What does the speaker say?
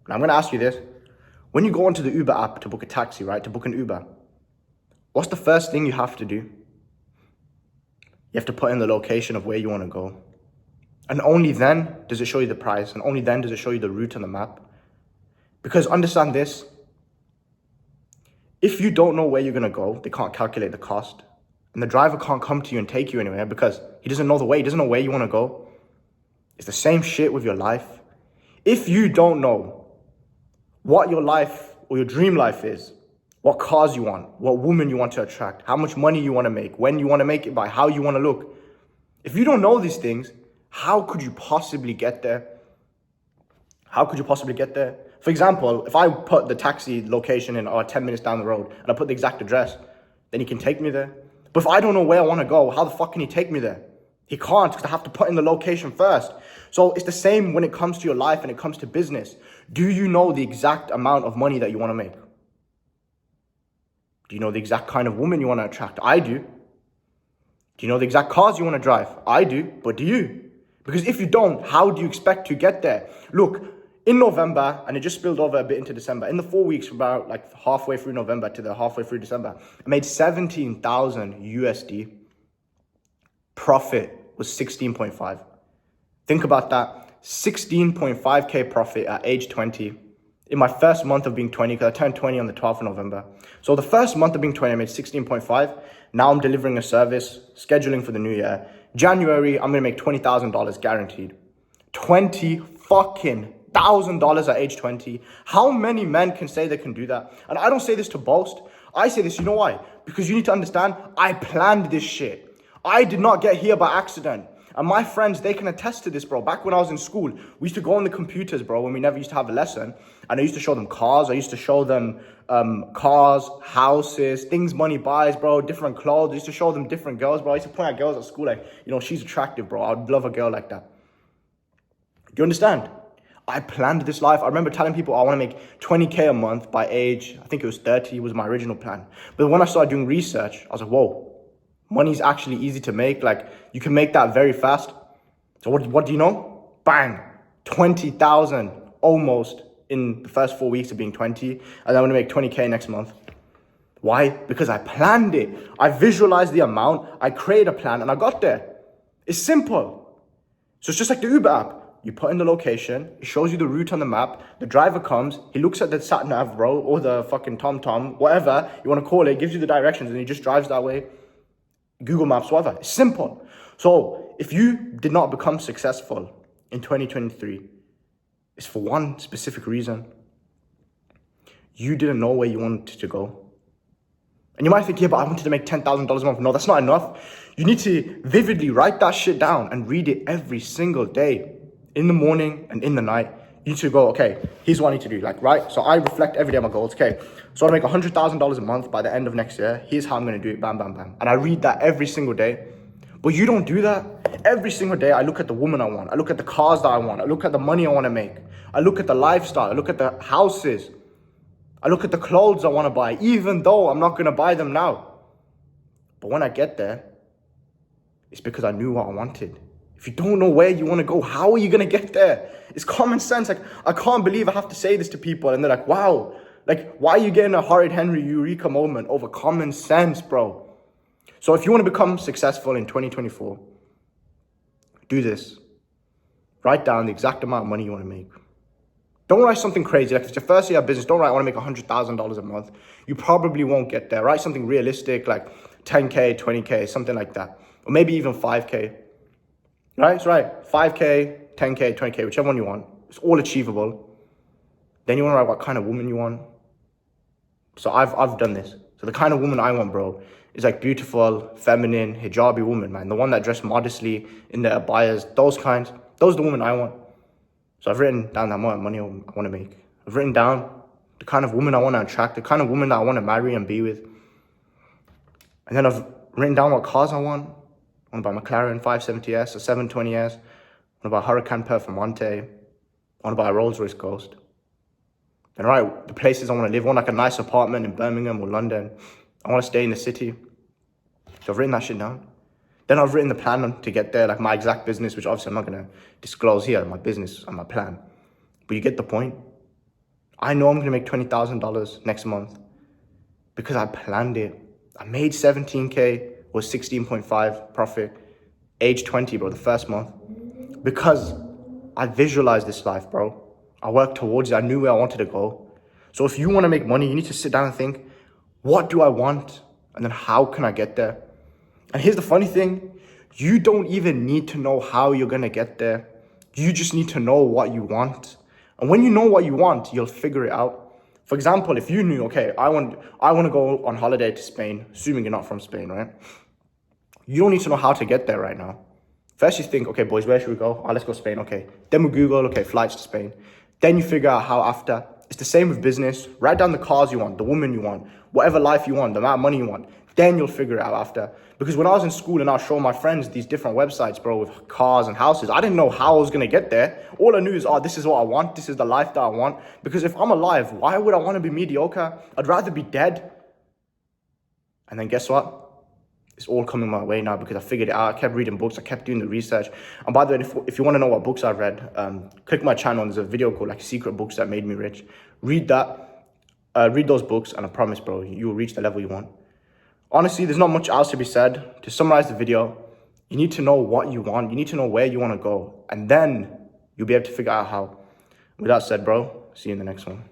And I'm going to ask you this. When you go onto the Uber app to book a taxi, right, to book an Uber, what's the first thing you have to do? You have to put in the location of where you want to go. And only then does it show you the price. And only then does it show you the route on the map. Because understand this. If you don't know where you're going to go, they can't calculate the cost. And the driver can't come to you and take you anywhere because he doesn't know the way. He doesn't know where you want to go. It's the same shit with your life. If you don't know what your life or your dream life is, what cars you want, what woman you want to attract, how much money you want to make, when you want to make it by, how you want to look. If you don't know these things, how could you possibly get there? How could you possibly get there? For example, if I put the taxi location in 10 minutes down the road and I put the exact address, then he can take me there. But if I don't know where I want to go, how the fuck can he take me there? He can't because I have to put in the location first. So it's the same when it comes to your life and it comes to business. Do you know the exact amount of money that you want to make? Do you know the exact kind of woman you want to attract? I do. Do you know the exact cars you want to drive? I do. But do you? Because if you don't, how do you expect to get there? Look, in November, and it just spilled over a bit into December, in the 4 weeks from about like halfway through November to the halfway through December, I made 17,000 USD. Profit was 16.5. Think about that. 16.5K profit at age 20. In my first month of being 20, because I turned 20 on the 12th of November. So the first month of being 20, I made 16.5. Now I'm delivering a service, scheduling for the new year. January, I'm going to make $20,000 guaranteed. $20,000 at age 20. How many men can say they can do that? And I don't say this to boast. I say this, you know why? Because you need to understand, I planned this shit. I did not get here by accident. And my friends, they can attest to this, bro. Back when I was in school, we used to go on the computers, bro, when we never used to have a lesson. And I used to show them cars. I used to show them cars, houses, things money buys, bro, different clothes. I used to show them different girls, bro. I used to point at girls at school like, you know, she's attractive, bro. I'd love a girl like that. Do you understand? I planned this life. I remember telling people I want to make 20K a month by age, I think it was 30 was my original plan. But when I started doing research, I was like, whoa. Money's actually easy to make. Like, you can make that very fast. So what do you know? Bang! 20,000 almost in the first 4 weeks of being 20. And I'm going to make 20K next month. Why? Because I planned it. I visualized the amount. I created a plan and I got there. It's simple. So it's just like the Uber app. You put in the location. It shows you the route on the map. The driver comes. He looks at the sat-nav, bro, or the fucking TomTom, whatever you want to call it. Gives you the directions and he just drives that way. Google Maps, whatever. It's simple. So if you did not become successful in 2023, it's for one specific reason. You didn't know where you wanted to go. And you might think, yeah, but I wanted to make $10,000 a month. No, that's not enough. You need to vividly write that shit down and read it every single day, in the morning and in the night. You need to go, okay, here's what I need to do. Like, right? So I reflect every day on my goals. Okay, so I want to make $100,000 a month by the end of next year. Here's how I'm going to do it. Bam, bam, bam. And I read that every single day. But you don't do that. Every single day, I look at the woman I want. I look at the cars that I want. I look at the money I want to make. I look at the lifestyle. I look at the houses. I look at the clothes I want to buy, even though I'm not going to buy them now. But when I get there, it's because I knew what I wanted. If you don't know where you want to go, how are you going to get there? It's common sense. Like, I can't believe I have to say this to people. And they're like, wow, like, why are you getting a Horrid Henry Eureka moment over common sense, bro? So if you want to become successful in 2024, do this. Write down the exact amount of money you want to make. Don't write something crazy. Like, if it's your first year of business, don't write, I want to make $100,000 a month. You probably won't get there. Write something realistic, like 10K, 20K, something like that. Or maybe even 5K. Right? So right, 5K, 10K, 20K, whichever one you want. It's all achievable. Then you want to write what kind of woman you want. So I've done this. So the kind of woman I want, bro, is like beautiful, feminine, hijabi woman, man. The one that dressed modestly in their abayas, those kinds. Those are the women I want. So I've written down the amount of money I want to make. I've written down the kind of woman I want to attract, the kind of woman that I want to marry and be with. And then I've written down what cars I want. I want to buy McLaren 570S, a 720S. I want to buy a Huracan Performante. I want to buy a Rolls Royce Ghost. Then right, the places I want to live. I want like a nice apartment in Birmingham or London. I want to stay in the city. So I've written that shit down. Then I've written the plan to get there, like my exact business, which obviously I'm not going to disclose here, my business and my plan. But you get the point. I know I'm going to make $20,000 next month because I planned it. I made 17K, was 16.5 profit, age 20, bro, the first month. Because I visualized this life, bro. I worked towards it. I knew where I wanted to go. So if you want to make money, you need to sit down and think, what do I want? And then how can I get there? And here's the funny thing. You don't even need to know how you're going to get there. You just need to know what you want. And when you know what you want, you'll figure it out. For example, if you knew, okay, I want to go on holiday to Spain, assuming you're not from Spain, right? You don't need to know how to get there right now. First you think, okay, boys, where should we go? Oh, let's go Spain, okay. Then we Google, okay, flights to Spain. Then you figure out how after. It's the same with business. Write down the cars you want, the woman you want, whatever life you want, the amount of money you want. Then you'll figure it out after. Because when I was in school and I was showing my friends these different websites, bro, with cars and houses, I didn't know how I was going to get there. All I knew is, oh, this is what I want. This is the life that I want. Because if I'm alive, why would I want to be mediocre? I'd rather be dead. And then guess what? It's all coming my way now because I figured it out. I kept reading books. I kept doing the research. And by the way, if you want to know what books I've read, click my channel. There's a video called like Secret Books That Made Me Rich. Read that. Read those books and I promise, bro, you will reach the level you want. Honestly, there's not much else to be said. To summarize the video, you need to know what you want. You need to know where you want to go. And then you'll be able to figure out how. With that said, bro, see you in the next one.